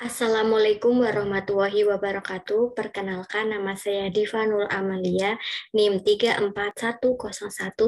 Assalamualaikum warahmatullahi wabarakatuh. Perkenalkan, nama saya Diva Nur Amalia, NIM 341019004,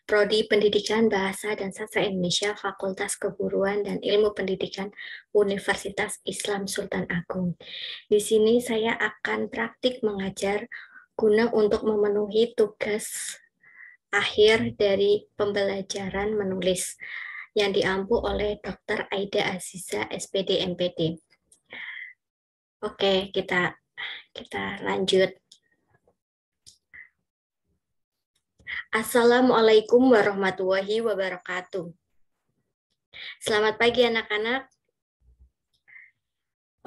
Prodi Pendidikan Bahasa dan Sastra Indonesia, Fakultas Keguruan dan Ilmu Pendidikan, Universitas Islam Sultan Agung. Di sini saya akan praktik mengajar guna untuk memenuhi tugas akhir dari pembelajaran menulis yang diampu oleh Dr. Aida Aziza, SPD MPD. Oke, kita lanjut. Assalamualaikum warahmatullahi wabarakatuh. Selamat pagi anak-anak.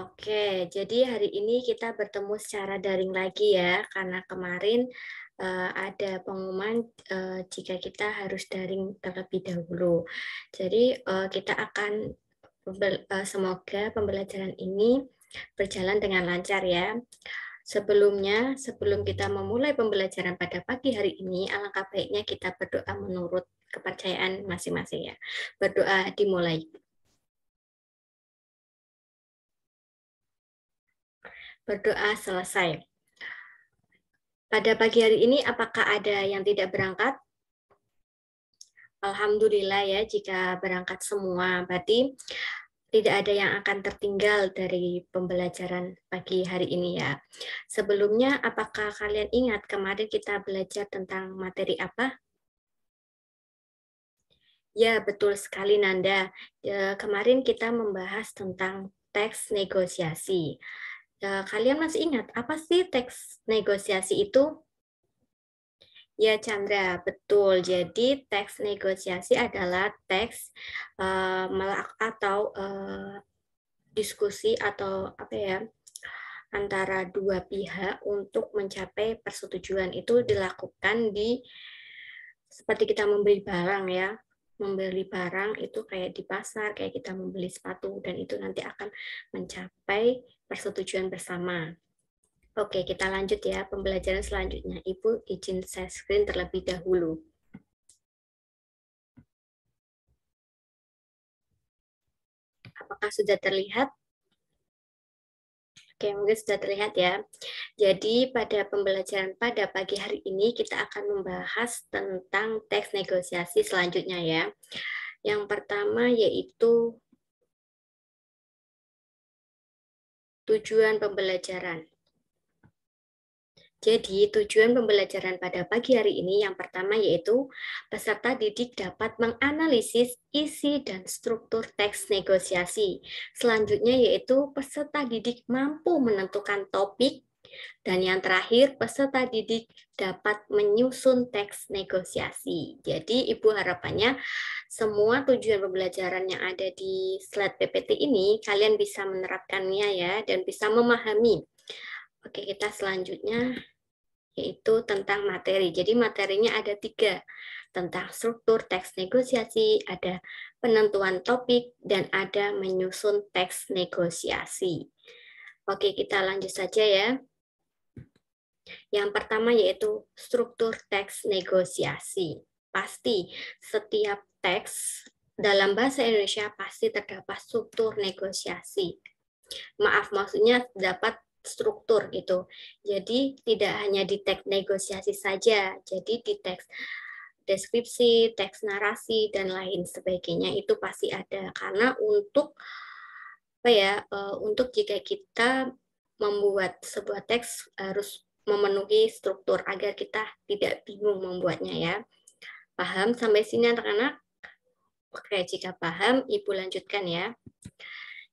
Oke, jadi hari ini kita bertemu secara daring lagi ya, karena kemarin ada pengumuman jika kita harus daring terlebih dahulu. Jadi kita akan semoga pembelajaran ini berjalan dengan lancar ya. Sebelumnya, sebelum kita memulai pembelajaran pada pagi hari ini, alangkah baiknya kita berdoa menurut kepercayaan masing-masing ya. Berdoa dimulai. Berdoa selesai. Pada pagi hari ini, apakah ada yang tidak berangkat? Alhamdulillah ya, jika berangkat semua. Berarti tidak ada yang akan tertinggal dari pembelajaran pagi hari ini ya. Sebelumnya, apakah kalian ingat kemarin kita belajar tentang materi apa? Ya, betul sekali Nanda. Kemarin kita membahas tentang teks negosiasi. Kalian masih ingat apa sih teks negosiasi itu? Ya, Chandra, betul. Jadi, teks negosiasi adalah teks atau diskusi atau apa ya, antara dua pihak untuk mencapai persetujuan. Itu dilakukan seperti kita membeli barang ya. Membeli barang itu kayak di pasar, kayak kita membeli sepatu, dan itu nanti akan mencapai persetujuan bersama. Oke, kita lanjut ya pembelajaran selanjutnya. Ibu izin share screen terlebih dahulu. Apakah sudah terlihat? Oke, mungkin sudah terlihat ya. Jadi pada pembelajaran pada pagi hari ini kita akan membahas tentang teks negosiasi selanjutnya ya. Yang pertama yaitu tujuan pembelajaran. Jadi, tujuan pembelajaran pada pagi hari ini yang pertama yaitu peserta didik dapat menganalisis isi dan struktur teks negosiasi. Selanjutnya yaitu peserta didik mampu menentukan topik. Dan yang terakhir, peserta didik dapat menyusun teks negosiasi. Jadi, Ibu harapannya semua tujuan pembelajaran yang ada di slide PPT ini, kalian bisa menerapkannya ya, dan bisa memahami. Oke, kita selanjutnya yaitu tentang materi. Jadi materinya ada 3, tentang struktur teks negosiasi, ada penentuan topik, dan ada menyusun teks negosiasi. Oke, kita lanjut saja ya. Yang pertama yaitu struktur teks negosiasi. Pasti setiap teks dalam bahasa Indonesia pasti terdapat struktur negosiasi. Maaf, maksudnya dapat struktur gitu. Jadi tidak hanya di teks negosiasi saja, jadi di teks deskripsi, teks narasi dan lain sebagainya itu pasti ada. Karena untuk apa ya? Untuk jika kita membuat sebuah teks harus memenuhi struktur agar kita tidak bingung membuatnya ya. Paham sampai sini anak-anak? Oke, jika paham, Ibu lanjutkan ya.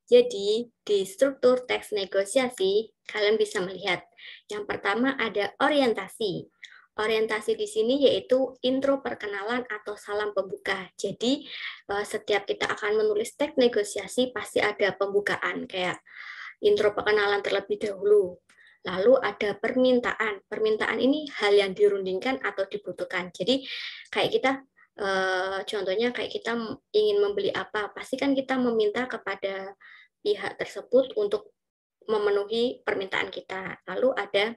Jadi, di struktur teks negosiasi, kalian bisa melihat. Yang pertama ada orientasi. Orientasi di sini yaitu intro perkenalan atau salam pembuka. Jadi, setiap kita akan menulis teks negosiasi, pasti ada pembukaan, kayak intro perkenalan terlebih dahulu. Lalu ada permintaan. Permintaan ini hal yang dirundingkan atau dibutuhkan. Jadi, kayak kita contohnya kayak kita ingin membeli apa, pasti kan kita meminta kepada pihak tersebut untuk memenuhi permintaan kita. Lalu ada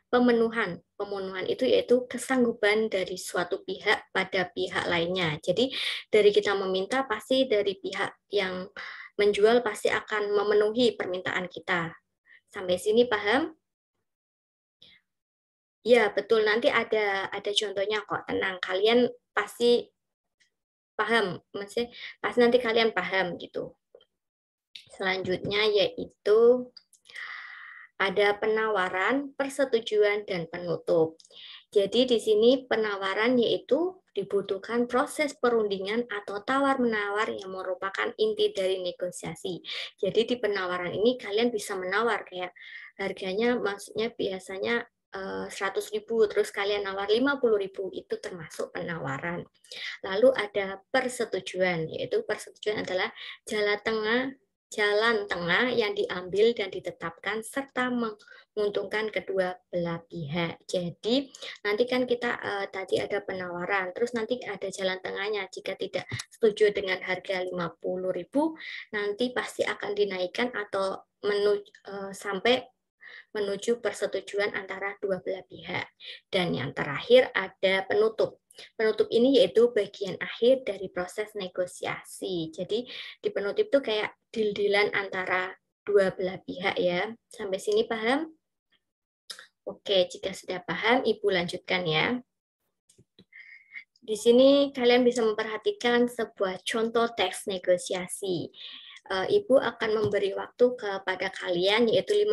pemenuhan. Pemenuhan itu yaitu kesanggupan dari suatu pihak pada pihak lainnya. Jadi dari kita meminta pasti dari pihak yang menjual pasti akan memenuhi permintaan kita. Sampai sini paham? Ya, betul. Nanti ada contohnya kok. Tenang, kalian pasti paham. Maksudnya pasti nanti kalian paham gitu. Selanjutnya yaitu ada penawaran, persetujuan, dan penutup. Jadi di sini penawaran yaitu dibutuhkan proses perundingan atau tawar-menawar yang merupakan inti dari negosiasi. Jadi di penawaran ini kalian bisa menawar kayak harganya maksudnya biasanya 100.000, terus kalian nawar 50.000, itu termasuk penawaran. Lalu ada persetujuan, yaitu persetujuan adalah jalan tengah yang diambil dan ditetapkan serta menguntungkan kedua belah pihak. Jadi nanti kan kita tadi ada penawaran, terus nanti ada jalan tengahnya. Jika tidak setuju dengan harga 50.000, nanti pasti akan dinaikkan atau sampai menuju persetujuan antara dua belah pihak. Dan yang terakhir ada penutup. Penutup ini yaitu bagian akhir dari proses negosiasi. Jadi di penutup itu kayak deal-dealan antara dua belah pihak ya. Sampai sini paham? Oke, jika sudah paham, Ibu lanjutkan ya. Di sini kalian bisa memperhatikan sebuah contoh teks negosiasi. Ibu akan memberi waktu kepada kalian yaitu 5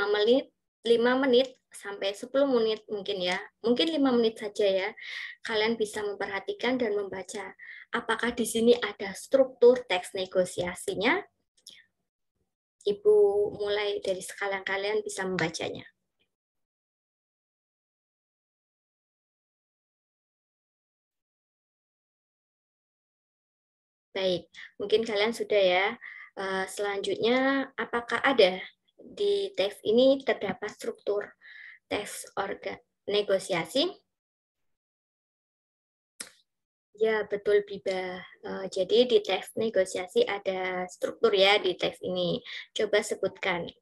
menit sampai 10 menit mungkin ya. Mungkin 5 menit saja ya. Kalian bisa memperhatikan dan membaca apakah di sini ada struktur teks negosiasinya. Ibu mulai dari sekarang kalian bisa membacanya. Baik, mungkin kalian sudah ya. Selanjutnya, apakah ada di teks ini terdapat struktur teks negosiasi? Ya, betul Biba. Jadi di teks negosiasi ada struktur ya di teks ini. Coba sebutkan.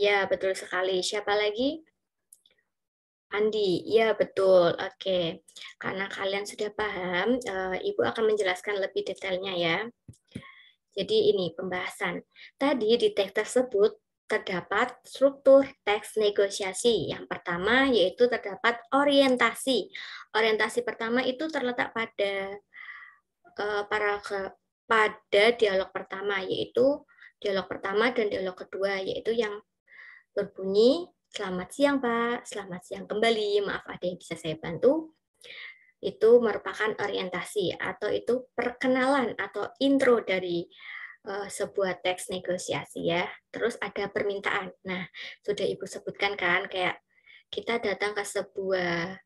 Ya, betul sekali. Siapa lagi? Andi, ya betul. Oke, karena kalian sudah paham, Ibu akan menjelaskan lebih detailnya ya. Jadi ini pembahasan. Tadi di teks tersebut terdapat struktur teks negosiasi. Yang pertama yaitu terdapat orientasi. Orientasi pertama itu terletak pada pada dialog pertama, yaitu dialog pertama dan dialog kedua, yaitu yang berbunyi, "Selamat siang Pak, selamat siang kembali, maaf ada yang bisa saya bantu?" Itu merupakan orientasi atau itu perkenalan atau intro dari sebuah teks negosiasi ya. Terus ada permintaan. Nah, sudah Ibu sebutkan kan kayak kita datang ke sebuah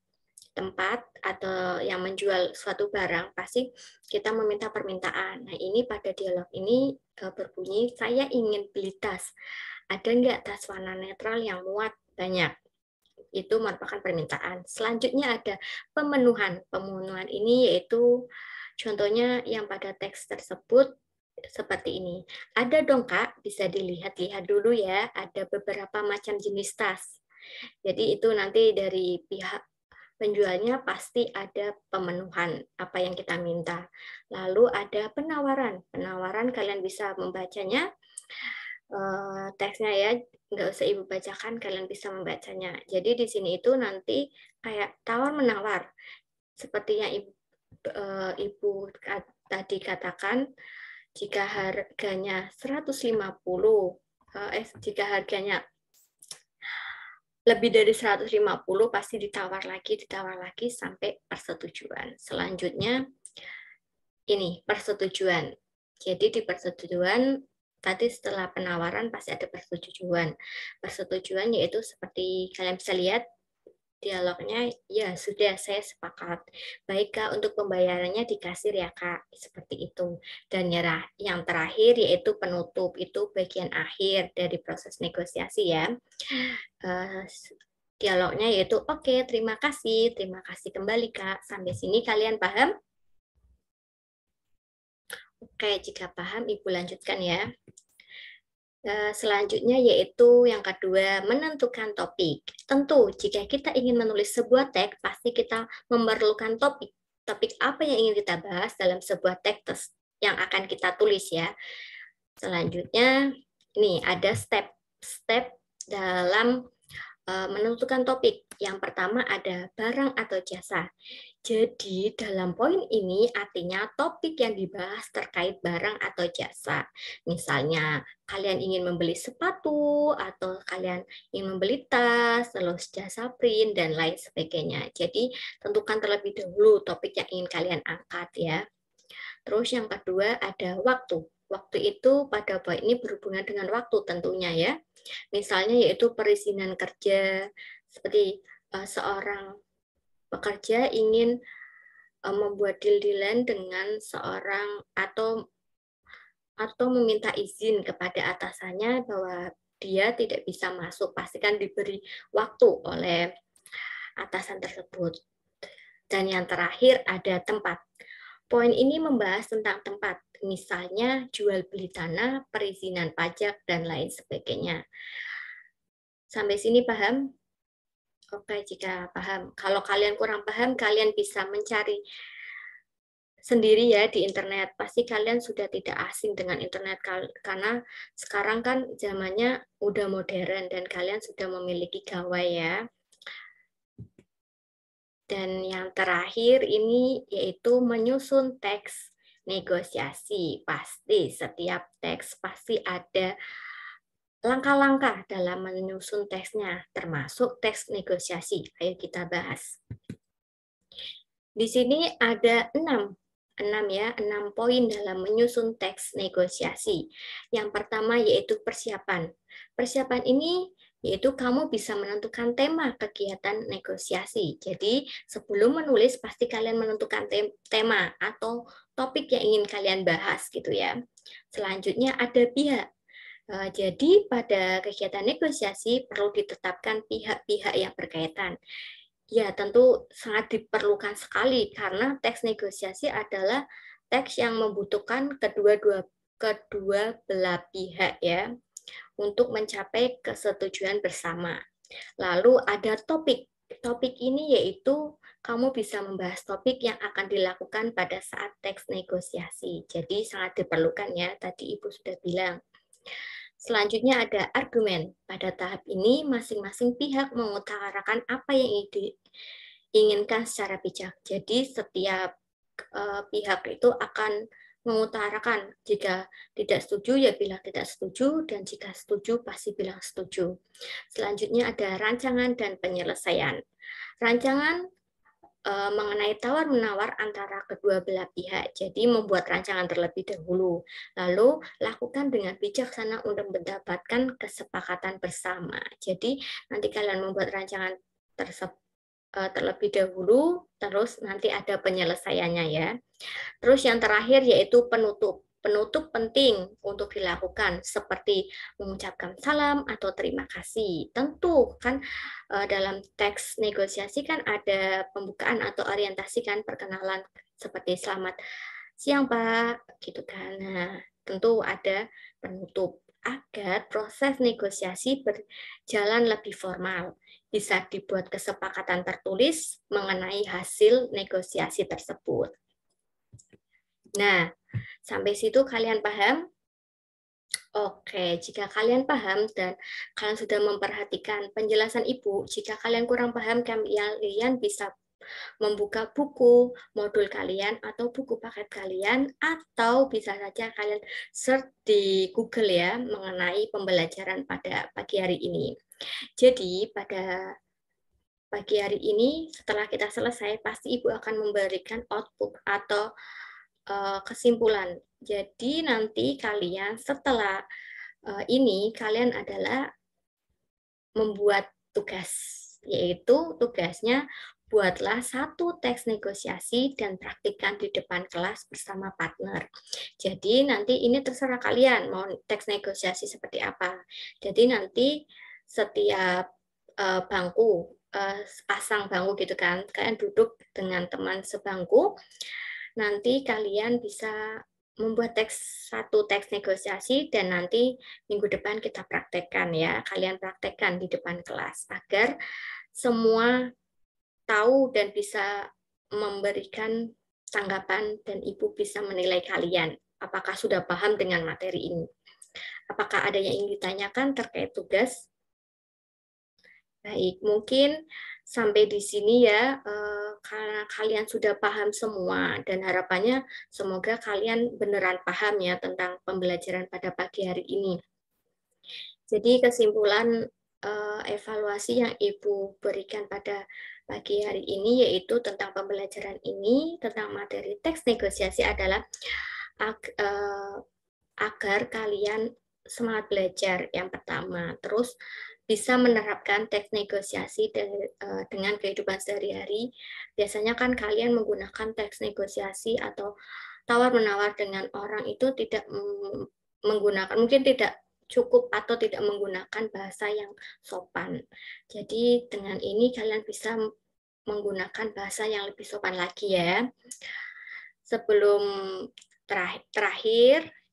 tempat atau yang menjual suatu barang, pasti kita meminta permintaan. Nah, ini pada dialog ini berbunyi, "Saya ingin beli tas. Ada nggak tas warna netral yang muat banyak?" Itu merupakan permintaan. Selanjutnya ada pemenuhan. Pemenuhan ini yaitu contohnya yang pada teks tersebut seperti ini. Ada dong Kak, bisa dilihat-lihat dulu ya, ada beberapa macam jenis tas. Jadi itu nanti dari pihak penjualnya pasti ada pemenuhan apa yang kita minta. Lalu ada penawaran. Penawaran kalian bisa membacanya teksnya ya, nggak usah Ibu bacakan, kalian bisa membacanya. Jadi di sini itu nanti kayak tawar-menawar. Seperti yang Ibu tadi katakan, jika harganya 150, jika harganya lebih dari 150 pasti ditawar lagi sampai persetujuan. Selanjutnya ini persetujuan. Jadi di persetujuan tadi setelah penawaran pasti ada persetujuan. Persetujuan yaitu seperti kalian bisa lihat dialognya, ya sudah saya sepakat. Baik Kak, untuk pembayarannya di kasir ya Kak, seperti itu. Dan yang terakhir yaitu penutup, itu bagian akhir dari proses negosiasi ya. Dialognya yaitu oke, terima kasih kembali Kak. Sampai sini kalian paham? Oke, jika paham Ibu lanjutkan ya. Selanjutnya yaitu yang kedua, menentukan topik. Tentu, jika kita ingin menulis sebuah teks, pasti kita memerlukan topik. Topik apa yang ingin kita bahas dalam sebuah teks yang akan kita tulis ya. Selanjutnya, ini ada step-step dalam menentukan topik. Yang pertama ada barang atau jasa. Jadi dalam poin ini artinya topik yang dibahas terkait barang atau jasa. Misalnya kalian ingin membeli sepatu atau kalian ingin membeli tas, terus jasa print dan lain sebagainya. Jadi tentukan terlebih dahulu topik yang ingin kalian angkat ya. Terus yang kedua ada waktu. Waktu itu pada poin ini berhubungan dengan waktu tentunya ya. Misalnya yaitu perizinan kerja, seperti seorang pekerja ingin membuat deal-dealan dengan seorang atau meminta izin kepada atasannya bahwa dia tidak bisa masuk, pastikan diberi waktu oleh atasan tersebut. Dan yang terakhir ada tempat. Poin ini membahas tentang tempat, misalnya jual beli tanah, perizinan pajak, dan lain sebagainya. Sampai sini paham? Oke, jika paham. Kalau kalian kurang paham, kalian bisa mencari sendiri ya di internet. Pasti kalian sudah tidak asing dengan internet karena sekarang kan zamannya udah modern dan kalian sudah memiliki gawai ya. Dan yang terakhir ini yaitu menyusun teks negosiasi. Pasti setiap teks pasti ada langkah-langkah dalam menyusun teksnya, termasuk teks negosiasi. Ayo kita bahas. Di sini ada 6 poin dalam menyusun teks negosiasi. Yang pertama yaitu persiapan. Persiapan ini yaitu kamu bisa menentukan tema kegiatan negosiasi. Jadi sebelum menulis pasti kalian menentukan tema atau topik yang ingin kalian bahas gitu ya. Selanjutnya ada pihak. Jadi pada kegiatan negosiasi perlu ditetapkan pihak-pihak yang berkaitan. Ya, tentu sangat diperlukan sekali karena teks negosiasi adalah teks yang membutuhkan kedua belah pihak ya untuk mencapai kesetujuan bersama. Lalu ada topik. Topik ini yaitu kamu bisa membahas topik yang akan dilakukan pada saat teks negosiasi. Jadi sangat diperlukan ya, tadi Ibu sudah bilang. Selanjutnya ada argumen. Pada tahap ini, masing-masing pihak mengutarakan apa yang diinginkan secara bijak. Jadi setiap pihak itu akan mengutarakan jika tidak setuju ya bilang tidak setuju dan jika setuju pasti bilang setuju. Selanjutnya ada rancangan dan penyelesaian. Rancangan mengenai tawar-menawar antara kedua belah pihak. Jadi membuat rancangan terlebih dahulu. Lalu lakukan dengan bijaksana untuk mendapatkan kesepakatan bersama. Jadi nanti kalian membuat rancangan terlebih dahulu, terus nanti ada penyelesaiannya ya. Terus yang terakhir yaitu penutup. Penutup penting untuk dilakukan seperti mengucapkan salam atau terima kasih. Tentu kan dalam teks negosiasi kan ada pembukaan atau orientasi kan perkenalan seperti selamat siang Pak gitu kan. Nah, tentu ada penutup agar proses negosiasi berjalan lebih formal. Bisa dibuat kesepakatan tertulis mengenai hasil negosiasi tersebut. Nah, sampai situ kalian paham? Oke, jika kalian paham dan kalian sudah memperhatikan penjelasan Ibu, jika kalian kurang paham, kalian bisa membuka buku modul kalian atau buku paket kalian, atau bisa saja kalian search di Google ya, mengenai pembelajaran pada pagi hari ini. Jadi, pada pagi hari ini, setelah kita selesai, pasti Ibu akan memberikan output atau kesimpulan. Jadi nanti kalian setelah ini kalian adalah membuat tugas, yaitu tugasnya buatlah satu teks negosiasi dan praktikkan di depan kelas bersama partner. Jadi nanti ini terserah kalian mau teks negosiasi seperti apa. Jadi nanti setiap bangku, pasang bangku gitu kan, kalian duduk dengan teman sebangku, nanti kalian bisa membuat satu teks negosiasi dan nanti minggu depan kita praktekkan ya. Kalian praktekkan di depan kelas agar semua tahu dan bisa memberikan tanggapan dan Ibu bisa menilai kalian. apakah sudah paham dengan materi ini? Apakah ada yang ingin ditanyakan terkait tugas? Baik, mungkin sampai di sini ya, karena kalian sudah paham semua, dan harapannya semoga kalian beneran paham ya tentang pembelajaran pada pagi hari ini. Jadi kesimpulan evaluasi yang Ibu berikan pada pagi hari ini yaitu tentang pembelajaran ini, tentang materi teks negosiasi adalah agar kalian semangat belajar yang pertama, terus bisa menerapkan teks negosiasi dengan kehidupan sehari-hari. Biasanya kan kalian menggunakan teks negosiasi atau tawar-menawar dengan orang itu tidak menggunakan, mungkin tidak cukup atau tidak menggunakan bahasa yang sopan. Jadi dengan ini kalian bisa menggunakan bahasa yang lebih sopan lagi ya. Sebelum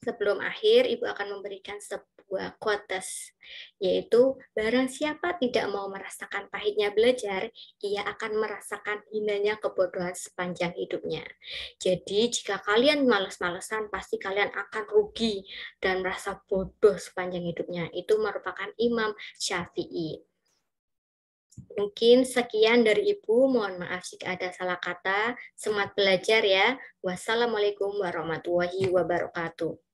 sebelum akhir, Ibu akan memberikan sebuah quotes, yaitu barang siapa tidak mau merasakan pahitnya belajar, ia akan merasakan hinanya kebodohan sepanjang hidupnya. Jadi jika kalian malas-malesan, pasti kalian akan rugi dan merasa bodoh sepanjang hidupnya. Itu merupakan Imam Syafi'i. Mungkin sekian dari Ibu, mohon maaf jika ada salah kata. Semangat belajar ya. Wassalamualaikum warahmatullahi wabarakatuh.